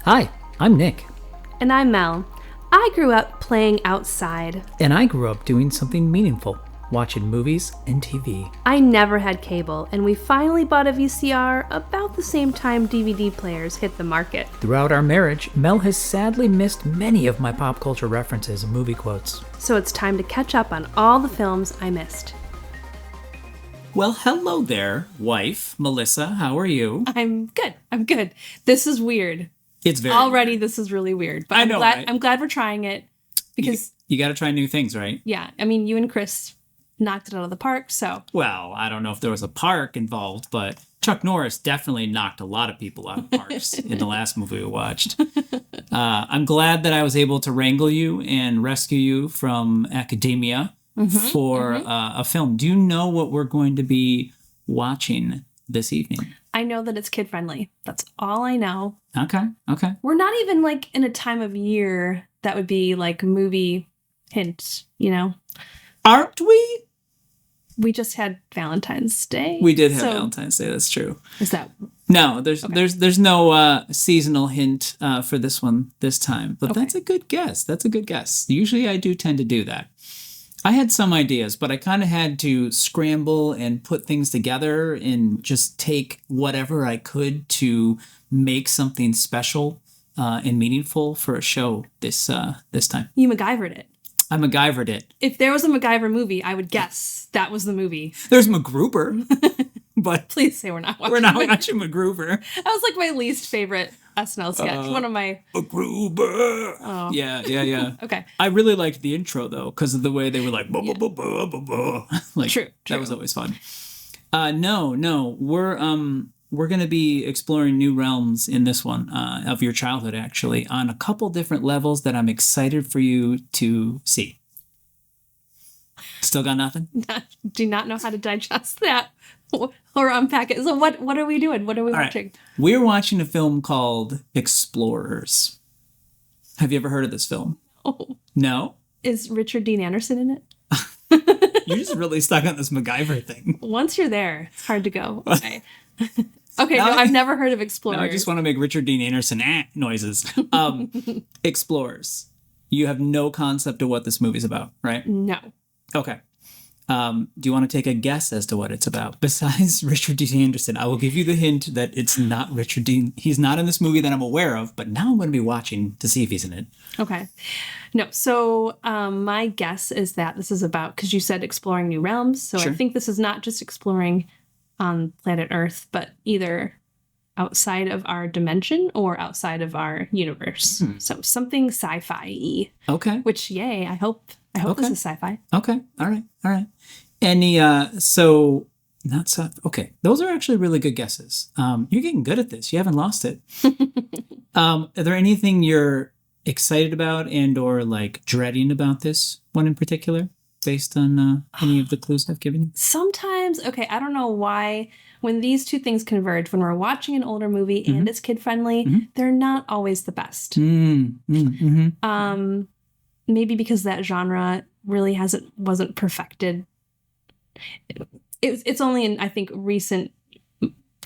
Hi, I'm Nick. And I'm Mel. I grew up playing outside. And I grew up doing something meaningful, watching movies and TV. I never had cable, and we finally bought a VCR about the same time DVD players hit the market. Throughout our marriage, Mel has sadly missed many of my pop culture references and movie quotes. So it's time to catch up on all the films I missed. Well, hello there, wife, Melissa. How are you? I'm good. This is weird. It's very Already, weird. this is really weird. But I know, right? I'm glad we're trying it because, You got to try new things, right? yeah, I mean, you and Chris knocked it out of the park, so. Well, I don't know if there was a park involved, but Chuck Norris definitely knocked a lot of people out of parks in the last movie we watched. I'm glad that I was able to wrangle you and rescue you from academia for a film. Do you know what we're going to be watching this evening? I know that it's kid-friendly. That's all I know. Okay. We're not even, like, in a time of year that would be, like, movie hint, you know? Aren't we? We just had Valentine's Day. We did have so Valentine's Day. That's true. Is that... No, there's no seasonal hint for this one this time. But Okay. that's a good guess. Usually I do tend to do that. I had some ideas, but I kind of had to scramble and put things together and just take whatever I could to make something special and meaningful for a show this time. You MacGyvered it. I MacGyvered it. If there was a MacGyver movie, I would guess that was the movie. There's MacGruber, but Please say we're not watching we're not Mac- watching MacGruber. That was like my least favorite SNL sketch. One of my... MacGruber. Oh. Yeah. Okay. I really liked the intro though, because of the way they were like, "Buh, buh, buh, buh, buh, buh." Like True. that was always fun. No, we're gonna be exploring new realms in this one of your childhood, actually, on a couple different levels that I'm excited for you to see. Still got nothing? Do not know how to digest that or unpack it. So what are we doing? What are we watching? Right. We're watching a film called Explorers. Have you ever heard of this film? Oh. No? Is Richard Dean Anderson in it? You're just really stuck on this MacGyver thing. Once you're there, it's hard to go. Okay. Okay, Now no, I- I've never heard of Explorers. No, I just want to make Richard Dean Anderson noises. Explorers. You have no concept of what this movie's about, right? No. Okay. Do you want to take a guess as to what it's about? Besides Richard Dean Anderson, I will give you the hint that it's not Richard Dean. He's not in this movie that I'm aware of, but now I'm going to be watching to see if he's in it. Okay. No, so my guess is that this is about, because you said exploring new realms, so Sure. I think this is not just exploring on planet Earth, but either outside of our dimension or outside of our universe. So something sci-fi-y, Okay. which, yay, I hope Okay. this is sci-fi. Okay. All right. Any, so, not so, okay. Those are actually really good guesses. You're getting good at this. You haven't lost it. Are there anything you're excited about and or like dreading about this one in particular based on any of the clues I've given you? Sometimes, okay, I don't know why, when these two things converge, when we're watching an older movie and it's kid-friendly, they're not always the best. Maybe because that genre really wasn't perfected. It's only in, I think, recent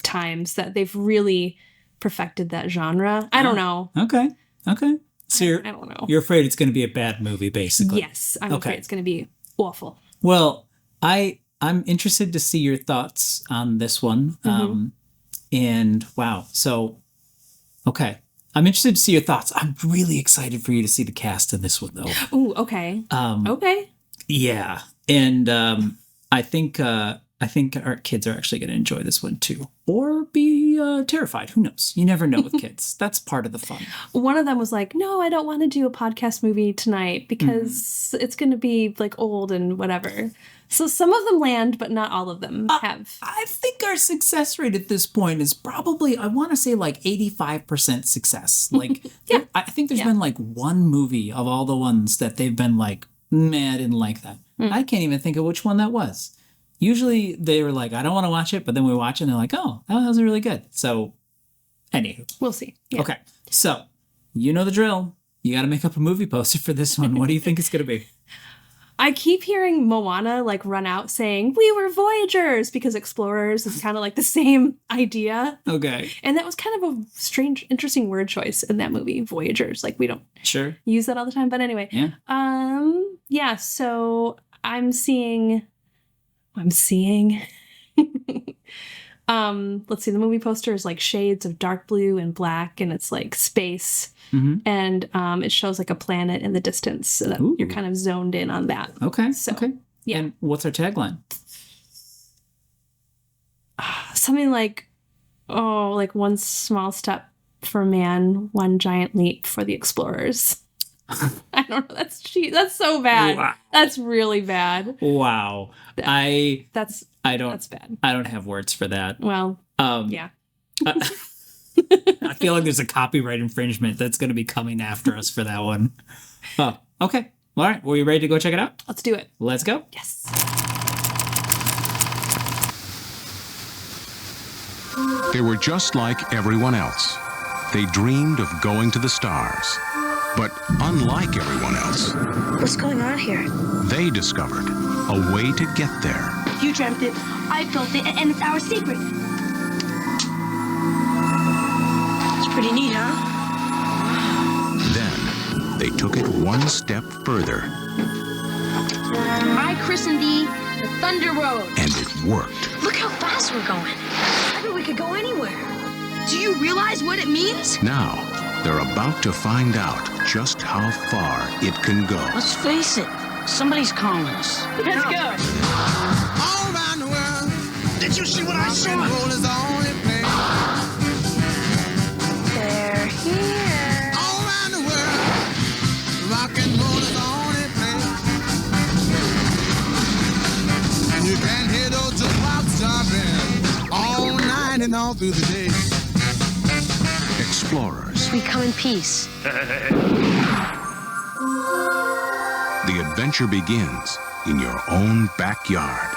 times that they've really perfected that genre. I don't know. Okay. So I don't know. you're afraid it's going to be a bad movie, basically. Yes, I'm Okay. afraid it's going to be awful. Well, I'm interested to see your thoughts on this one. And wow. So, okay. I'm interested to see your thoughts. I'm really excited for you to see the cast in this one, though. Ooh, okay. Okay. Yeah. And I think our kids are actually going to enjoy this one, too. Or be terrified. Who knows? You never know with kids. That's part of the fun. One of them was like, no, I don't want to do a podcast movie tonight because it's going to be like old and whatever. So some of them land, but not all of them have. I think our success rate at this point is probably, I want to say like 85% success. Like, Yeah. I think there's been like one movie of all the ones that they've been like, meh, I didn't like that. I can't even think of which one that was. Usually they were like, I don't want to watch it, but then we watch it and they're like, oh, that was really good. So, anywho. We'll see. Yeah. Okay. So, you know the drill. You got to make up a movie poster for this one. What do you think it's going to be? I keep hearing Moana like run out saying, "We were Voyagers," because explorers is kind of like the same idea. Okay. And that was kind of a strange, interesting word choice in that movie, Voyagers. Like we don't Sure. use that all the time. But anyway. Yeah. Yeah, so I'm seeing let's see, the movie poster is like shades of dark blue and black, and it's like space. Mm-hmm. And it shows like a planet in the distance, so that you're kind of zoned in on that. Okay. So, okay. yeah. And what's our tagline? Something like, like one small step for man, one giant leap for the explorers. I don't know. That's cheap. That's so bad. Wow. That's really bad. Wow. That's bad. I don't have words for that. Well, yeah. I feel like there's a copyright infringement that's going to be coming after us for that one. Oh, okay. All right. Well, you ready to go check it out? Let's do it. Let's go. Yes. They were just like everyone else. They dreamed of going to the stars. But unlike everyone else, what's going on here? they discovered a way to get there. You dreamt it, I built it, and it's our secret. It's pretty neat, huh? Then they took it one step further, I christened the Thunder Road. and it worked. Look how fast we're going. I bet we could go anywhere. Do you realize what it means? Now, they're about to find out just how far it can go. Let's face it, somebody's calling us. Let's go. All around the world. Did you see what I saw? Rock and roll is the only place. They're here. All around the world. Rock and roll is the only place. And you can hear those jukebox jumping all night and all through the day. Explorers, We come in peace. the adventure begins in your own backyard.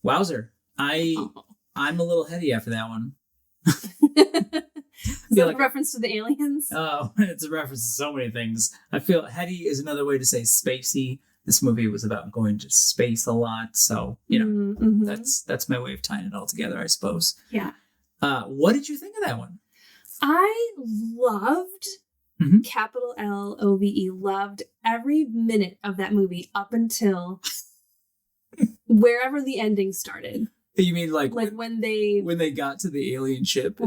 Wowzer. I'm a little heady after that one. Is that like- a reference to the aliens? Oh, it's a reference to so many things. I feel heady is another way to say spacey. This movie was about going to space a lot, so Mhm. that's my way of tying it all together, I suppose. Yeah. What did you think of that one? I loved Mhm. capital LOVE, loved every minute of that movie up until wherever the ending started. You mean like when they got to the alien ship?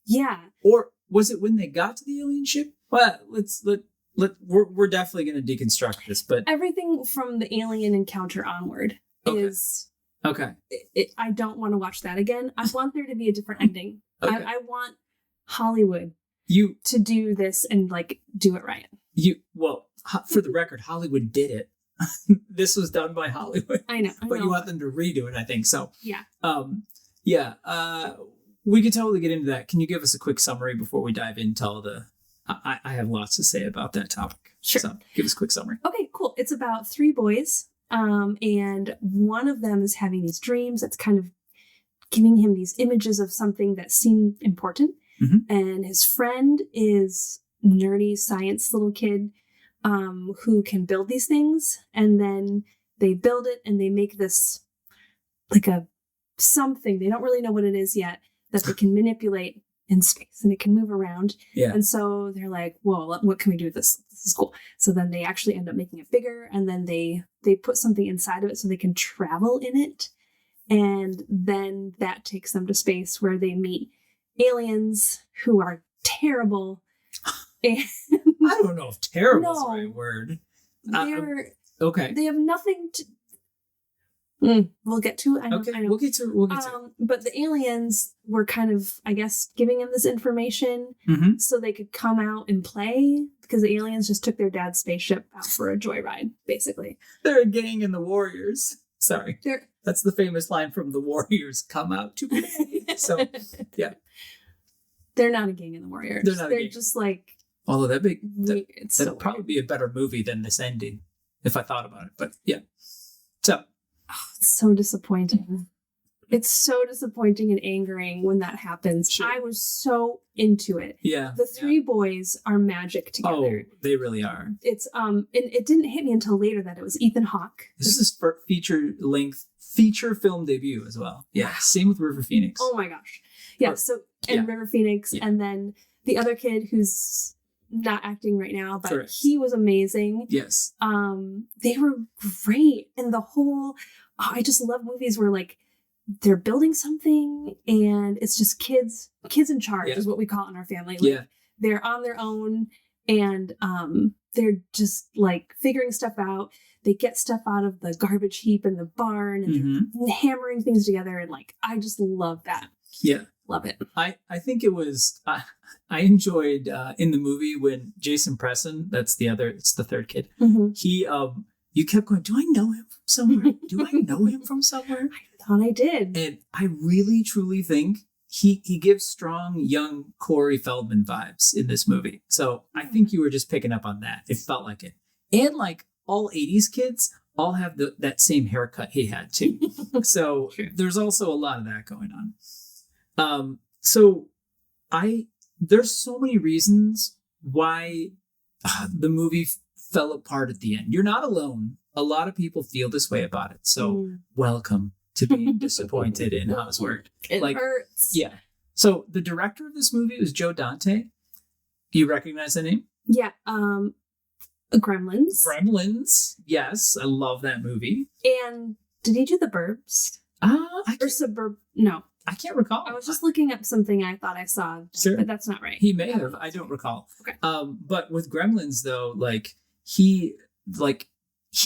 yeah. Or was it when they got to the alien ship? Well, we're definitely going to deconstruct this, but Everything from the alien encounter onward Okay. is okay. I don't want to watch that again. I want there to be a different ending. Okay. I want Hollywood You to do this and like do it right. for the record, Hollywood did it. This was done by Hollywood, I know. but you want them to redo it, I think. So, Yeah. we could totally get into that. Can you give us a quick summary before we dive into all the? I have lots to say about that topic. Sure. So give us a quick summary. Okay, cool. It's about 3 boys, and one of them is having these dreams that's kind of giving him these images of something that seemed important. Mhm. And his friend is nerdy science little kid who can build these things. And then they build it and they make this like a something. They don't really know what it is yet that they can manipulate in space and it can move around. Yeah. And so they're like, whoa, what can we do with this? This is cool. So then they actually end up making it bigger and then they put something inside of it so they can travel in it. And then that takes them to space where they meet aliens who are terrible. And I don't know if terrible is the No. right word. they're, Okay. they have nothing to... we'll get to it. I know. We'll get to it. But the aliens were kind of, I guess, giving him this information Mhm. so they could come out and play because the aliens just took their dad's spaceship out for a joyride, basically. They're a gang in the Warriors. Sorry. They're That's the famous line from the Warriors, come out to play. So, yeah. they're not a gang in the Warriors. They're not a gang. just like Although that'd it's so probably be a better movie than this ending, if I thought about it. But yeah. So, it's so disappointing. It's so disappointing and angering when that happens. Sure. I was so into it. Yeah. The three boys are magic Oh, together. they really are. It's and it didn't hit me until later that it was Ethan Hawke. This is his feature film debut as well. Yeah. Wow. Same with River Phoenix. Oh my gosh. Yeah, Or- so yeah. River Phoenix Yeah. and then the other kid who's not acting right now, but Correct. he was amazing. Yes. They were great. And the whole I just love movies where like they're building something and it's just kids in charge Yeah. is what we call it in our family. Like, Yeah. they're on their own and they're just like figuring stuff out. They get stuff out of the garbage heap in the barn and Mhm. they're hammering things together, and like I just love that. Yeah. Love it. I think it was I enjoyed in the movie when Jason Presson, it's the third kid. He you kept going, do I know him from somewhere? Do I know him from somewhere? I thought I did. And I really truly think he gives strong young Corey Feldman vibes in this movie. So I think you were just picking up on that. It felt like it. And like all 80s kids all have that same haircut he had too. So True. there's also a lot of that going on. So there's so many reasons why the movie fell apart at the end. You're not alone. A lot of people feel this way about it. So welcome to being disappointed in how it's worked. It like, hurts. Yeah. So the director of this movie was Joe Dante. Do you recognize the name? Yeah. Gremlins. Gremlins. Yes, I love that movie. And did he do The Burbs? I Or Suburb? No. can't recall. I was just looking up something I thought I saw, Sure. but that's not right. He may have. I don't recall. Okay. But with Gremlins, though, he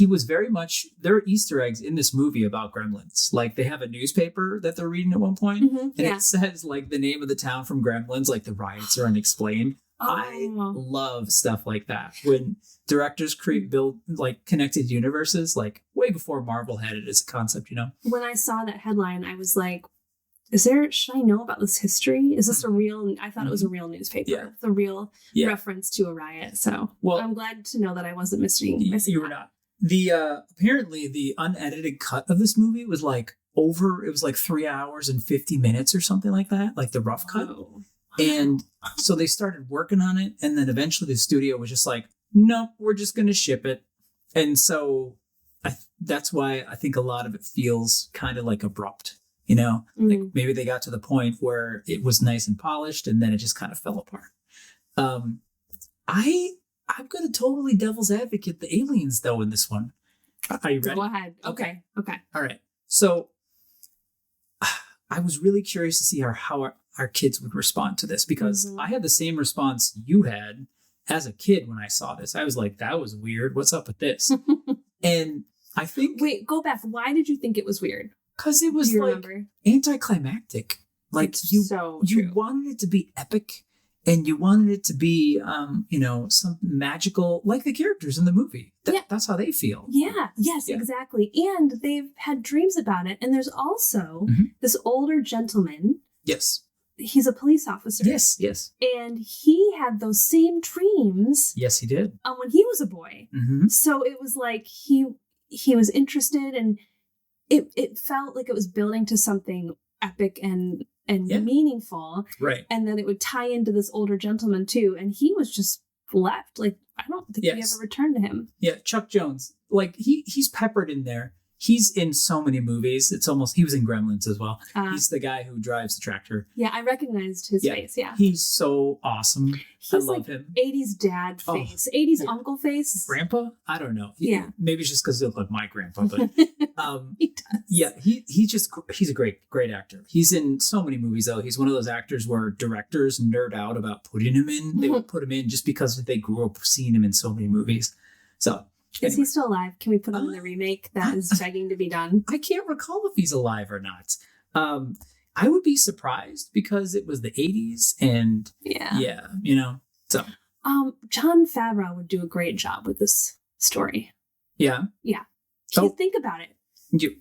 was very much, there are Easter eggs in this movie about Gremlins. Like they have a newspaper that they're reading at one point, and Yeah. it says like the name of the town from Gremlins, like the riots are unexplained. I Oh. love stuff like that when directors build like connected universes, like way before Marvel had it as a concept. When I saw that headline, I was like, should I know about this history? Is this a real, I thought it was a real newspaper. Yeah. The real Yeah. reference to a riot. So Well, I'm glad to know that I wasn't missing you were that. not. The apparently the unedited cut of this movie was like it was like 3 hours and 50 minutes or something like that, like the rough cut. Oh. And so they started working on it, and then eventually the studio was just like, nope, we're just going to ship it. And so that's why I think a lot of it feels kind of like abrupt, like maybe they got to the point where it was nice and polished and then it just kind of fell apart. I'm going to totally devil's advocate the aliens though in this one. Are you ready? Go ahead. Okay. Okay. All right. So I was really curious to see how our kids would respond to this, because I had the same response you had as a kid when I saw this. I was like, that was weird. What's up with this? And I think... Wait, go back. Why did you think it was weird? Because it Do was you like remember? anticlimactic. Like It's you so you true. wanted it to be epic, and you wanted it to be some magical, like the characters in the movie. Yeah. That's how they feel. Yeah, yes, Yeah. exactly. And they've had dreams about it. And there's also this older gentleman. Yes. He's a police officer. Yes. And he had those same dreams Yes, he did. when he was a boy. Mm-hmm. So it was like he was interested, and it felt like it was building to something epic and Yeah. meaningful. Right. And then it would tie into this older gentleman too. And he was just left. Like, I don't think we Yes. ever returned to him. Yeah, Chuck Jones. Like he's peppered in there. He's in so many movies. He was in Gremlins as well. He's the guy who drives the tractor. Yeah, I recognized his face. Yeah. He's so awesome. I He's love like him. 80s dad Oh, face, 80s yeah. uncle face. Grandpa? I don't know. Yeah. Maybe it's just because he looked like my grandpa, but He does. yeah, he's a great actor. He's in so many movies though. He's one of those actors where directors nerd out about putting him in. They would put him in just because they grew up seeing him in so many movies. So Is anyway. he still alive? Can we put him in the remake that is begging to be done? I can't recall if he's alive or not. I would be surprised because it was the 80s and Yeah. So Jon Favreau would do a great job with this story. yeah. Yeah. Oh. Think about it.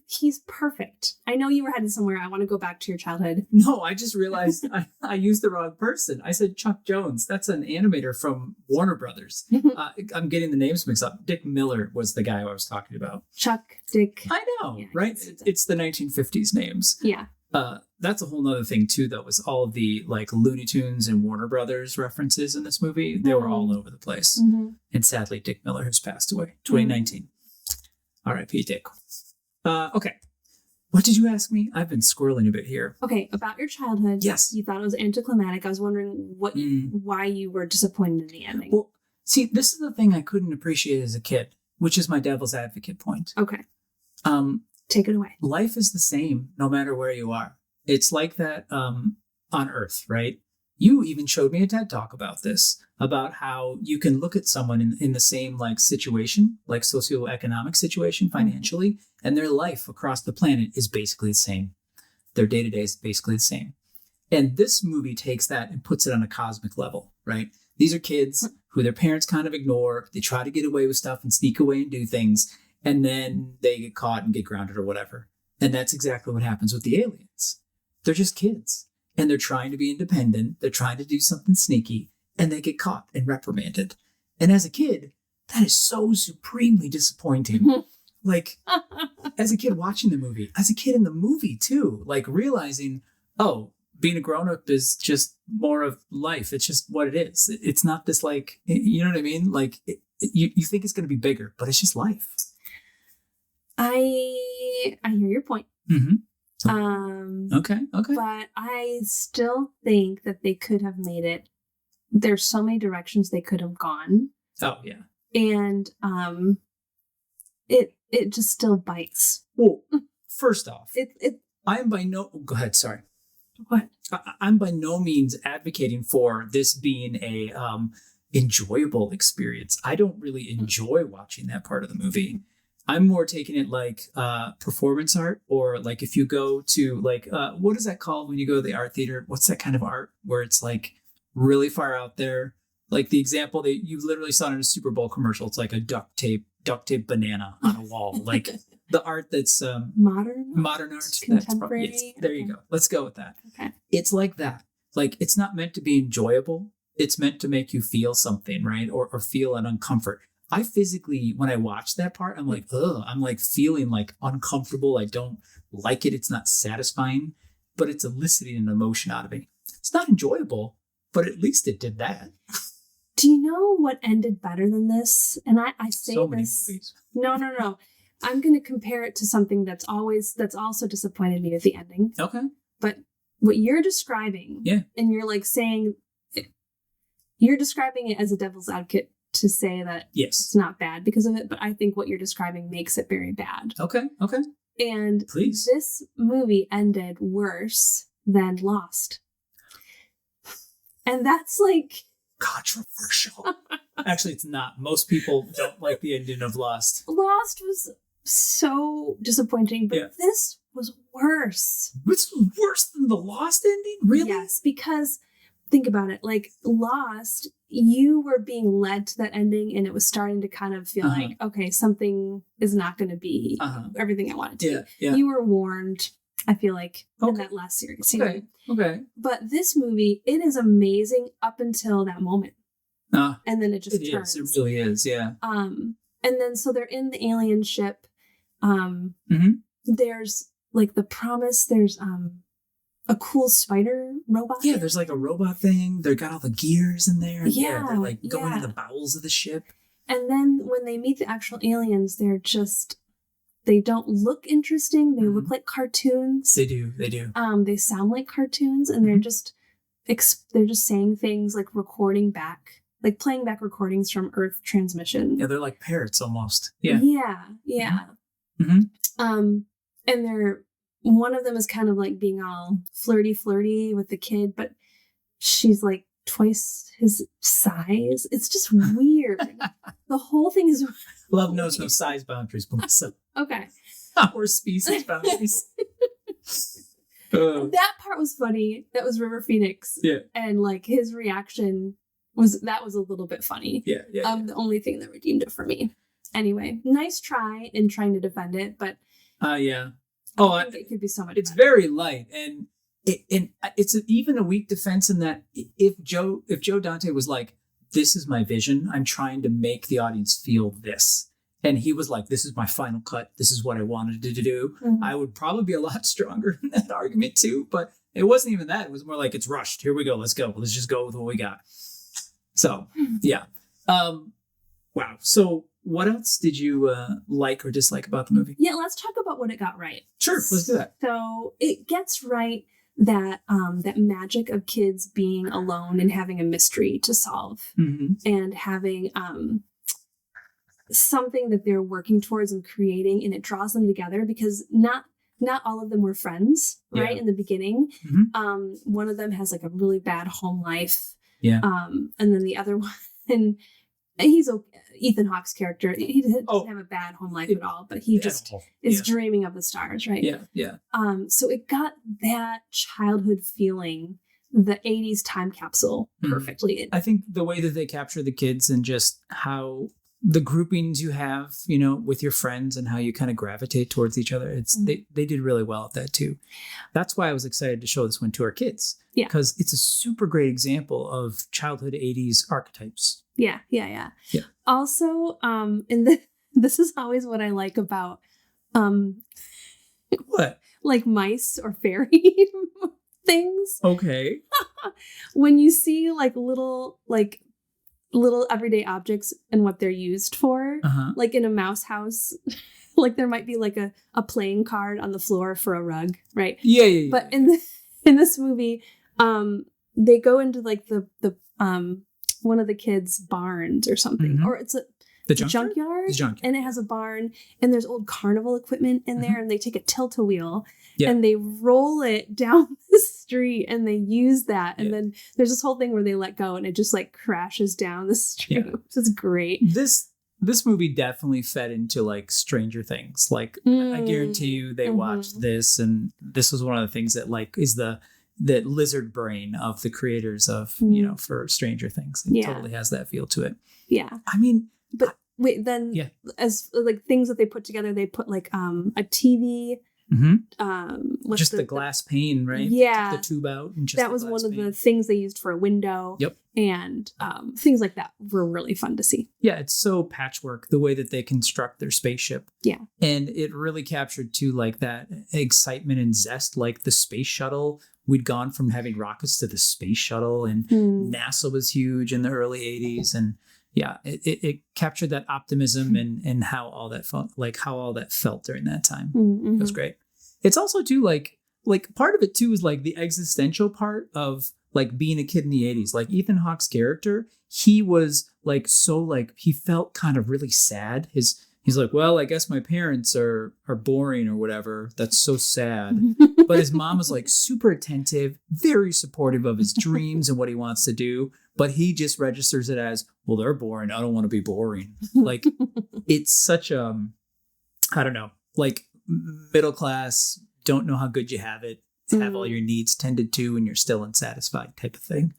He's perfect. I know you were headed somewhere. I want to go back to your childhood. No, I just realized I used the wrong person. I said Chuck Jones. That's an animator from Warner Brothers. I'm getting the names mixed up. Dick Miller was the guy I was talking about. Chuck, Dick. I know, Yeah, right? It's the 1950s names. Yeah. That's a whole nother thing too, though, was all of the like Looney Tunes and Warner Brothers references in this movie. They were all over the place. Mm-hmm. And sadly, Dick Miller has passed away. 2019. R.I.P. Dick. Okay. What did you ask me? I've been squirreling a bit here. Okay, about your childhood. Yes. You thought it was anticlimactic. I was wondering why you were disappointed in the ending. Well, see, this is the thing I couldn't appreciate as a kid, which is my devil's advocate point. Okay, Take it away. Life is the same no matter where you are. It's like that on Earth, right? You even showed me a TED Talk about this, about how you can look at someone in the same like situation, like socioeconomic situation financially, and their life across the planet is basically the same. Their day-to-day is basically the same. And this movie takes that and puts it on a cosmic level, right? These are kids who their parents kind of ignore. They try to get away with stuff and sneak away and do things, and then they get caught and get grounded or whatever. And that's exactly what happens with the aliens. They're just kids. And they're trying to be independent. They're trying to do something sneaky, and they get caught and reprimanded. And as a kid, that is so supremely disappointing. Like, as a kid watching the movie, as a kid in the movie too, like realizing, oh, being a grown-up is just more of life. It's just what it is. It's not this like, you know what I mean? Like, you think it's going to be bigger, but it's just life. I hear your point. Mm-hmm. Okay. Okay. But I still think that they could have made it. There's so many directions they could have gone. Oh yeah. And it just still bites. Well, first off, It I am by no. Go ahead. Sorry. what? I'm by no means advocating for this being a enjoyable experience. I don't really enjoy watching that part of the movie. I'm more taking it like performance art, or like if you go to like, what is that called when you go to the art theater? What's that kind of art where it's like really far out there? Like the example that you literally saw in a Super Bowl commercial. It's like a duct tape banana on a wall. Like the art that's Modern art. Contemporary. Yes, there you go. Let's go with that. Okay. It's like that. Like it's not meant to be enjoyable. It's meant to make you feel something, right? Or feel an uncomfort. I physically, when I watch that part, I'm like, ugh, I'm like feeling like uncomfortable. I don't like it. It's not satisfying, but it's eliciting an emotion out of me. It's not enjoyable, but at least it did that. Do you know what ended better than this? And I say So many this. movies. No. I'm going to compare it to something that's also disappointed me with the ending. Okay. But what you're describing, Yeah. and you're like saying, you're describing it as a devil's advocate to say that Yes. it's not bad because of it, but I think what you're describing makes it very bad. Okay. And Please. this movie ended worse than Lost. And that's like... Controversial. Actually, it's not. Most people don't like the ending of Lost. Lost was so disappointing, but Yeah. this was worse. It's worse than the Lost ending? Really? Yes, because think about it. Like Lost, you were being led to that ending, and it was starting to kind of feel like, okay, something is not going to be everything I wanted to be. Yeah. You were warned, I feel like, in Okay. that last series. Okay. But this movie, it is amazing up until that moment. And then it just It turns. is. It really is. Yeah. And then so they're in the alien ship. There's like the promise. There's a cool spider robot. Yeah, there's like a robot thing. They got all the gears in there. Yeah, they're like going yeah. to the bowels of the ship. And then when they meet the actual aliens, they don't look interesting. They look like cartoons. They do. They sound like cartoons, and they're just saying things like recording back, like playing back recordings from Earth transmission. Yeah, they're like parrots almost. Yeah. Yeah. Mm-hmm. And one of them is kind of like being all flirty with the kid, but she's like twice his size. It's just weird. The whole thing is Love knows no size boundaries, Melissa. okay. Or species boundaries. That part was funny. That was River Phoenix. Yeah. And like his reaction was a little bit funny. Yeah. The only thing that redeemed it for me. Anyway, nice try in trying to defend it, but Yeah. Oh, I think it could be so much it's better. very light, and it's even a weak defense in that if Joe Dante was like, "This is my vision. I'm trying to make the audience feel this," and he was like, "This is my final cut. This is what I wanted to do," Mhm. I would probably be a lot stronger in that argument too. But it wasn't even that. It was more like, it's rushed. Here we go. Let's go. Let's just go with what we got. So yeah. Wow. So what else did you like or dislike about the movie? Yeah, let's talk about what it got right. Sure, let's do that. So it gets right that that magic of kids being alone and having a mystery to solve Mm-hmm. and having something that they're working towards and creating, and it draws them together because not all of them were friends, right? Yeah. In the beginning. Mhm. One of them has like a really bad home life. Yeah. And then the other one, and he's okay. Ethan Hawke's character, he doesn't have a bad home life at all, but he just is dreaming of the stars, right? Yeah, yeah. So it got that childhood feeling, the 80s time capsule Mhm. perfectly. I think the way that they capture the kids and just how the groupings you have, you know, with your friends and how you kind of gravitate towards each other, it's they did really well at that too. That's why I was excited to show this one to our kids. Yeah. Because it's a super great example of childhood 80s archetypes. Yeah. Yeah. Also, this is always what I like about What? like mice or fairy things. Okay. When you see like little everyday objects and what they're used for, Uh-huh. like in a mouse house, like there might be like a playing card on the floor for a rug, right? Yeah. But in this movie, they go into like the one of the kids' barns or something, Mhm. or it's a The junkyard, The junkyard. and it has a barn, and there's old carnival equipment in there, and they take a tilt-a-wheel Yeah. and they roll it down the street, and they use that, and Yeah. then there's this whole thing where they let go, and it just like crashes down the street. Yeah. Which is great. This movie definitely fed into like Stranger Things. Like I guarantee you they watched this, and this was one of the things that like is the lizard brain of the creators of, you know, for Stranger Things. It Yeah. totally has that feel to it. Yeah, I mean, but wait, then Yeah. as like things that they put together, they put like a TV. What's just the glass pane, right? Yeah. Took the tube out and just that the was glass one of pane. the things they used for a window. Yep. And things like that were really fun to see. Yeah, it's so patchwork the way that they construct their spaceship. Yeah. And it really captured too like that excitement and zest, like the space shuttle. We'd gone from having rockets to the space shuttle, and NASA was huge in the early 80s. And yeah, it captured that optimism and how all that felt, like how all that felt during that time. It was great. It's also too like part of it too is like the existential part of like being a kid in the 80s. Like Ethan Hawke's character, he was like so like he felt kind of really sad. He's like, well, I guess my parents are boring or whatever. That's so sad. But his mom is like super attentive, very supportive of his dreams and what he wants to do. But he just registers it as, well, they're boring. I don't want to be boring. Like it's such I don't know, like middle class, don't know how good you have it, have all your needs tended to, and you're still unsatisfied type of thing,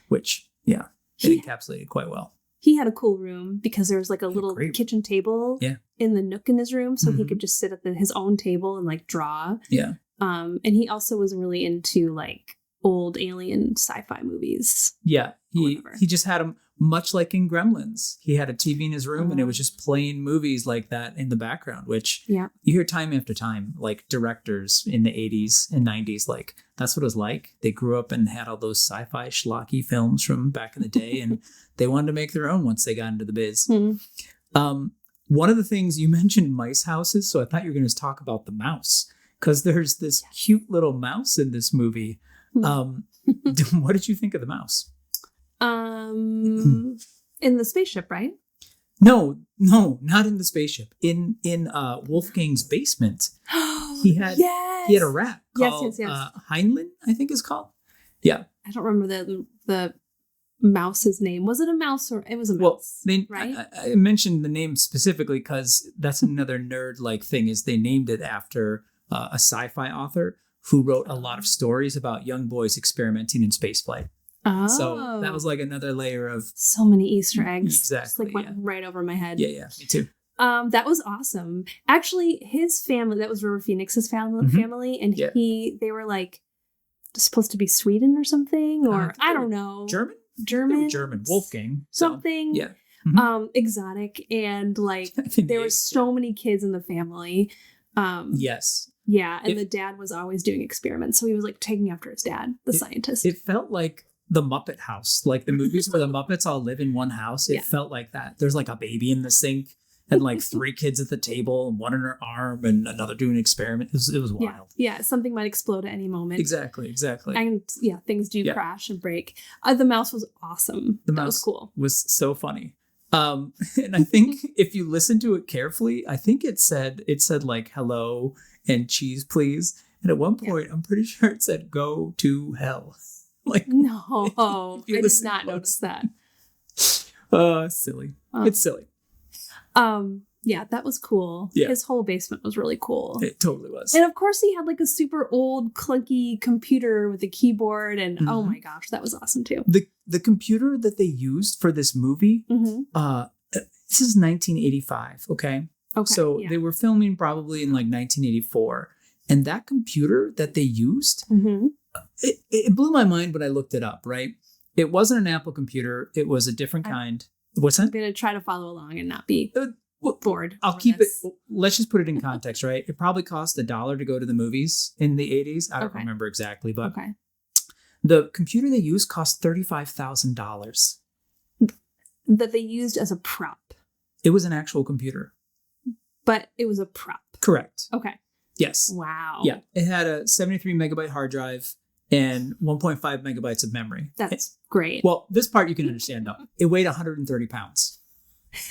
which, yeah, it encapsulated quite well. He had a cool room because there was like a little great. kitchen table Yeah. in the nook in his room. So he Mhm. could just sit at his own table and like draw. Yeah. And he also was really into like old alien sci-fi movies. Yeah. Whatever. He just had them much like in Gremlins. He had a TV in his room and it was just playing movies like that in the background, which Yeah. you hear time after time, like directors in the 80s and 90s, like that's what it was like. They grew up and had all those sci-fi schlocky films from back in the day and they wanted to make their own once they got into the biz. One of the things you mentioned mice houses, so I thought you were going to talk about the mouse because there's this cute little mouse in this movie. What did you think of the mouse? In the spaceship, right? No, not in the spaceship. In Wolfgang's basement, he had a rat called Yes. Heinlein, I think is called. Yeah. I don't remember the mouse's name. Was it a mouse or it was a mouse? Well, right? I mentioned the name specifically because that's another nerd-like thing. Is they named it after a sci-fi author who wrote a lot of stories about young boys experimenting in spaceflight. Oh, So that was like another layer of so many Easter eggs. Exactly, Just like went yeah. right over my head. yeah, me too. That was awesome. Actually, his family, that was River Phoenix's family, and Yeah. they were like supposed to be Sweden or something, or I don't know. German? German. German. Wolfgang. So, Something. yeah. Exotic, and like I think there they- were so many kids in the family. Yes. Yeah, and It- the dad was always doing experiments, so he was like taking after his dad, the scientist. It felt like the Muppet House, like the movies where the Muppets all live in one house. It Yeah. felt like that. There's like a baby in the sink and like 3 kids at the table, and one in her arm, and another doing an experiment. It was yeah, wild. yeah, something might explode at any moment. Exactly. And yeah, things do Yeah. crash and break. The mouse was awesome. The That mouse was cool. was so funny. And I think if you listen to it carefully, I think it said like hello and cheese please. And at one point, I'm pretty sure it said go to hell. Like No, If you I did listen not close. notice that. Silly. Oh. It's silly. Yeah, that was cool. Yeah. His whole basement was really cool. It totally was. And of course, he had like a super old, clunky computer with a keyboard, and oh Mhm. my gosh, that was awesome too. The computer that they used for this movie, Mm-hmm. this is 1985, okay? Okay, So yeah. they were filming probably in like 1984. And that computer that they used, Mm-hmm. it blew my mind when I looked it up, right? It wasn't an Apple computer. It was a different kind. What's I'm that? gonna try to follow along and not be Well, bored. I'll over keep this. it. Let's just put it in context, right? It probably cost $1 to go to the movies in the 80s. I don't Okay. remember exactly, but Okay. the computer they used cost $35,000. That they used as a prop, It was an actual computer. but it was a prop. Correct. Okay. Yes. Wow. Yeah. It had a 73 megabyte hard drive and 1.5 megabytes of memory. That's great. Well, this part you can understand though. It weighed 130 pounds.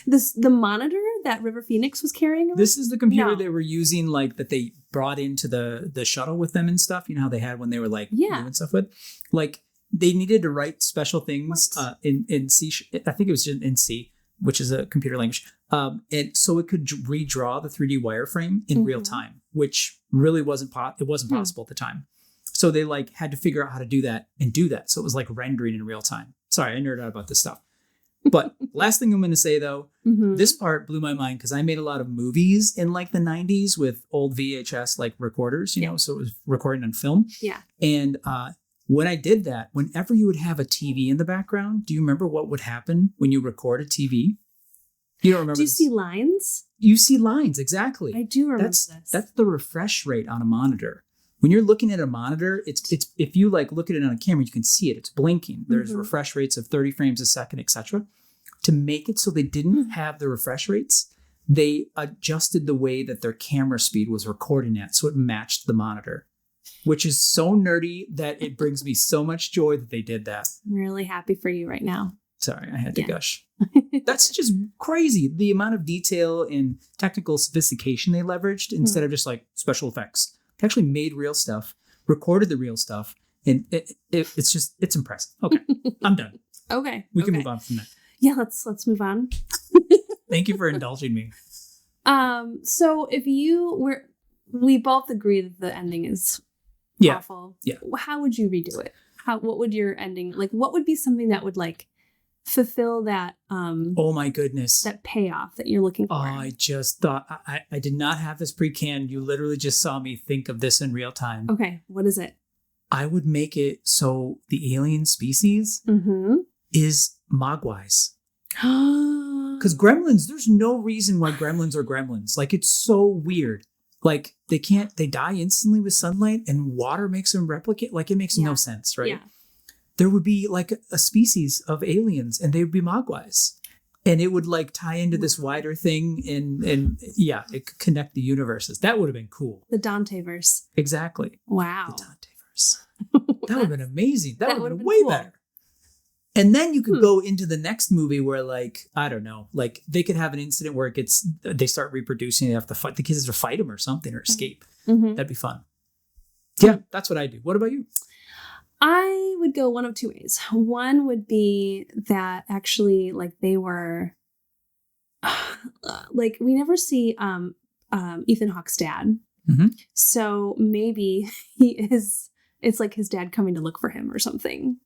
The monitor that River Phoenix was carrying around? This is the computer No. they were using, like that they brought into the shuttle with them and stuff. You know how they had when they were like Yeah. doing stuff with, like they needed to write special things What? in C. I think it was in C, which is a computer language. And so it could redraw the 3D wireframe in real Mhm. time, which really wasn't it wasn't Hmm. possible at the time. So they like had to figure out how to do that and do that. So it was like rendering in real time. Sorry, I nerd out about this stuff. But last thing I'm going to say though, Mhm. this part blew my mind because I made a lot of movies in like the 90s with old VHS like recorders, you know, so it was recording on film. Yeah. And when I did that, whenever you would have a TV in the background, do you remember what would happen when you record a TV? You don't remember? Do you this? see lines? You see lines, exactly. I do remember That's this. that's the refresh rate on a monitor. When you're looking at a monitor, it's if you like look at it on a camera, you can see it. It's blinking. There's Mhm. refresh rates of 30 frames a second, etc. To make it so they didn't have the refresh rates, they adjusted the way that their camera speed was recording at so it matched the monitor, which is so nerdy that it brings me so much joy that they did that. I'm really happy for you right now. Sorry, I had to Yeah. gush. That's just crazy. The amount of detail and technical sophistication they leveraged instead of just like special effects. They actually made real stuff, recorded the real stuff, and it's impressive. Okay, I'm done. Okay. We can okay. move on from that. Yeah, let's move on. Thank you for indulging me. So if we both agree that the ending is Yeah. awful. Yeah. How would you redo it? What would your ending like? What would be something that would like fulfill that Oh my goodness. that payoff that you're looking for? I just thought I did not have this pre-canned. You literally just saw me think of this in real time. Okay, what is it? I would make it so the alien species Mm-hmm. is Mogwais. Because Because gremlins, there's no reason why gremlins are gremlins. Like, it's so weird. Like, they die instantly with sunlight and water makes them replicate. Like, it makes no Yeah. sense, right? Yeah. There would be like a species of aliens and they would be Mogwais. And it would like tie into this wider thing and yeah, it could connect the universes. That would have been cool. The Dante verse. Exactly. Wow. The Danteverse. That would have been amazing. That would have been would've way cool. better. And then you could go into the next movie where, like, I don't know, like they could have an incident where they start reproducing, they have to fight, the kids have to fight them or something or escape. Mhm. That'd be fun. Yeah, that's what I do. What about you? I would go one of two ways. One would be that actually, like, they were, like, we never see Ethan Hawke's dad. Mhm. So maybe it's like his dad coming to look for him or something.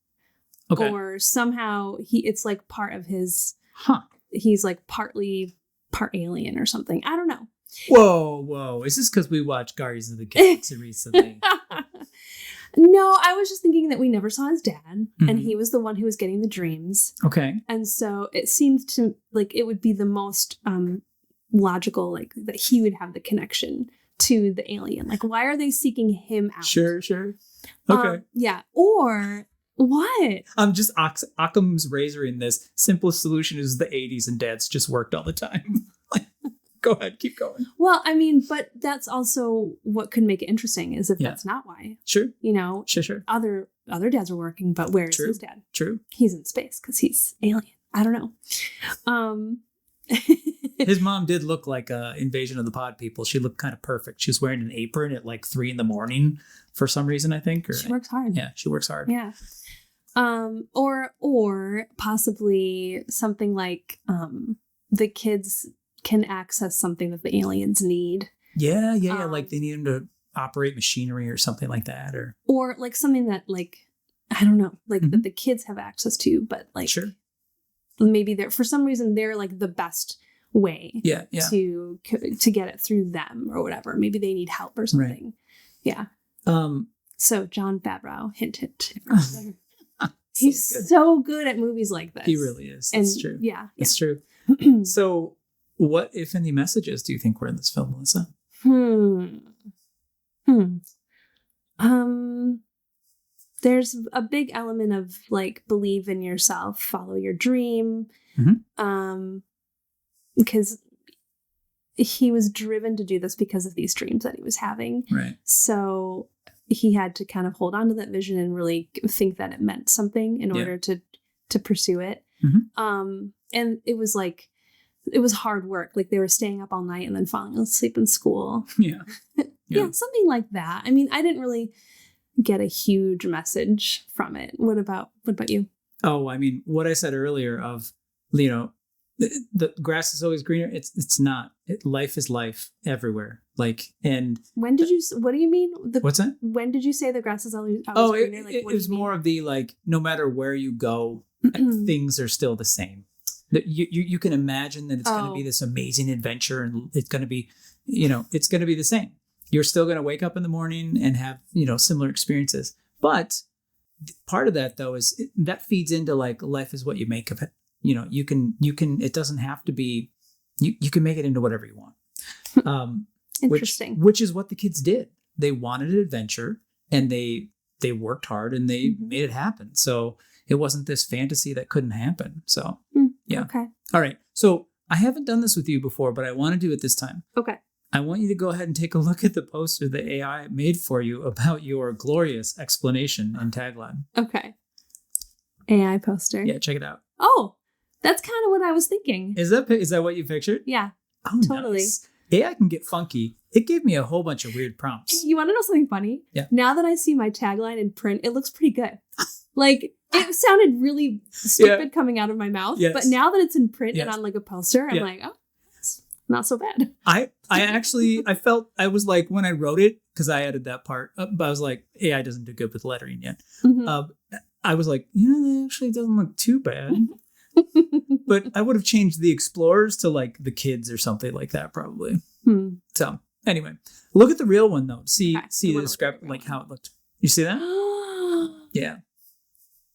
Okay. Or somehow it's like part of his, Huh. he's like partly part alien or something. I don't know. Whoa. Is this because we watched Guardians of the Galaxy recently? No, I was just thinking that we never saw his dad, Mhm. and he was the one who was getting the dreams. Okay. And so it seemed to like it would be the most logical, like that he would have the connection to the alien. Like, why are they seeking him out? Sure. Okay. Yeah. Or what? I'm just Occam's razor in this. Simplest solution is the 80s and dads just worked all the time. Like, go ahead, keep going. Well, I mean, but that's also what could make it interesting is if Yeah. that's not why. Sure. Sure. Other dads are working, but where's True. his dad? True. He's in space because he's alien. I don't know. His mom did look like Invasion of the Pod people. She looked kind of perfect. She was wearing an apron at like 3 a.m. for some reason, I think. Or, She works hard. Yeah, she works hard. Yeah. Or possibly something like the kids can access something that the aliens need. Yeah. Like they need him to operate machinery or something like that. Or like something that like, I don't know, like that the kids have access to, but like Sure. maybe they're for some reason they're like the best way Yeah. to get it through them or whatever. Maybe they need help or something. Yeah. So John Favreau, hint. He's so good at movies like this. He really is. And That's true. Yeah. It's true. So, what, if any, messages do you think were in this film, Melissa? There's a big element of like believe in yourself, follow your dream. Because he was driven to do this because of these dreams that he was having. Right. So he had to kind of hold on to that vision and really think that it meant something in order to pursue it. And it was like, it was hard work. Like they were staying up all night and then falling asleep in school. Yeah. Yeah, something like that. I mean, I didn't really get a huge message from it. What about you? Oh, I mean, what I said earlier of, the grass is always greener. It's not. Life is life everywhere. Like, and When did you? What do you mean? what's that? When did you say the grass is always Oh, greener? Like, it what do was you mean? more of the like, no matter where you go, things are still the same. That you can imagine that it's going to be this amazing adventure, and it's going to be, it's going to be the same. You're still going to wake up in the morning and have, similar experiences. But part of that though is that feeds into like life is what you make of it. You can, it doesn't have to be, you can make it into whatever you want. Interesting. Which is what the kids did. They wanted an adventure and they worked hard and they made it happen. So it wasn't this fantasy that couldn't happen. So yeah. Okay. All right. So I haven't done this with you before, but I want to do it this time. Okay. I want you to go ahead and take a look at the poster the AI made for you about your glorious explanation and tagline. Okay. AI poster. Yeah, check it out. Oh, that's kind of what I was thinking. Is that what you pictured? Yeah. Oh, Totally. Nice. AI can get funky. It gave me a whole bunch of weird prompts. You want to know something funny? Yeah. Now that I see my tagline in print, it looks pretty good. Like, it sounded really stupid coming out of my mouth. Yes. But now that it's in print Yes. and on like a poster, I'm like, oh, it's not so bad. I felt I was like, when I wrote it, because I added that part, but I was like, AI doesn't do good with lettering yet. Mhm. I was like, that actually doesn't look too bad. But I would have changed the explorers to like the kids or something like that, probably. So anyway, look at the real one though. See the script, like how it looked. You see that? Yeah.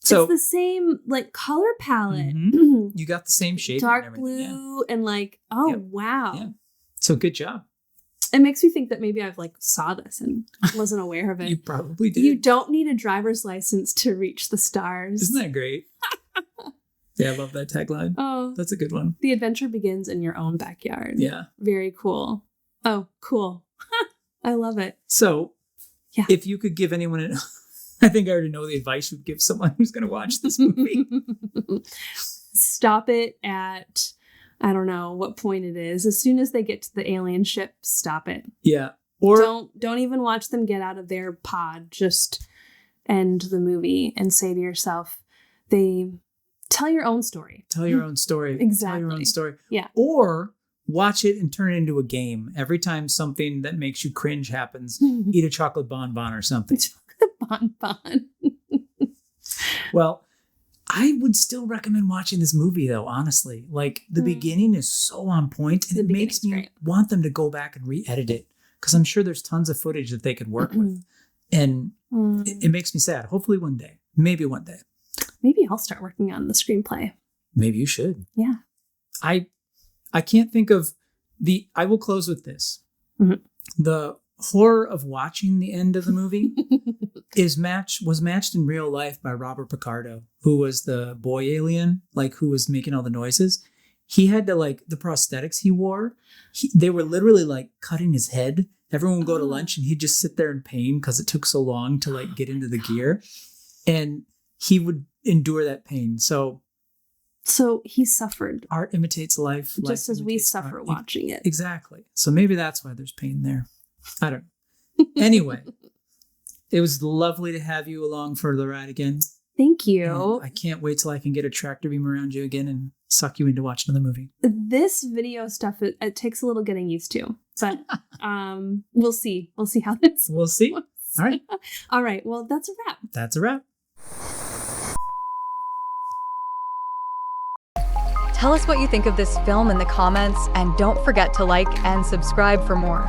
So it's the same like color palette. you got the same shape, Dark and everything. blue and like, oh Yep. wow. Yeah. So good job. It makes me think that maybe I've like saw this and wasn't aware of it. You probably did. You don't need a driver's license to reach the stars. Isn't that great? Yeah, I love that tagline. Oh, That's a good one. the adventure begins in your own backyard. Yeah. Very cool. Oh, cool. I love it. So, Yeah. if you could give anyone, I think I already know the advice you'd give someone who's going to watch this movie. Stop it at, I don't know what point it is. As soon as they get to the alien ship, stop it. Yeah. Or Don't even watch them get out of their pod. Just end the movie and say to yourself, tell your own story. tell your own story. Exactly. Tell your own story. Yeah. Or watch it and turn it into a game. Every time something that makes you cringe happens, eat a chocolate bonbon or something. Chocolate bonbon. Well, I would still recommend watching this movie, though, honestly. Like, the beginning is so on point, and The it makes me beginning's great. want them to go back and re-edit it, because I'm sure there's tons of footage that they could work with. And it makes me sad. Hopefully one day. Maybe one day. Maybe I'll start working on the screenplay. Maybe you should. Yeah. I can't think of I will close with this. Mhm. The horror of watching the end of the movie was matched in real life by Robert Picardo, who was the boy alien, like who was making all the noises. He had to the prosthetics he wore. They were literally like cutting his head. Everyone would go to lunch and he'd just sit there in pain because it took so long to get into the gear, and he would endure that pain. So he suffered art imitates life, just life as we imitates suffer art. watching it. Exactly. So maybe that's why there's pain there. I don't know. Anyway, it was lovely to have you along for the ride again. Thank you. And I can't wait till I can get a tractor beam around you again and suck you into watching the movie. This video stuff, it takes a little getting used to, but we'll see. We'll see how this We'll see. goes. All right. All right. Well, that's a wrap. That's a wrap. Tell us what you think of this film in the comments, and don't forget to like and subscribe for more.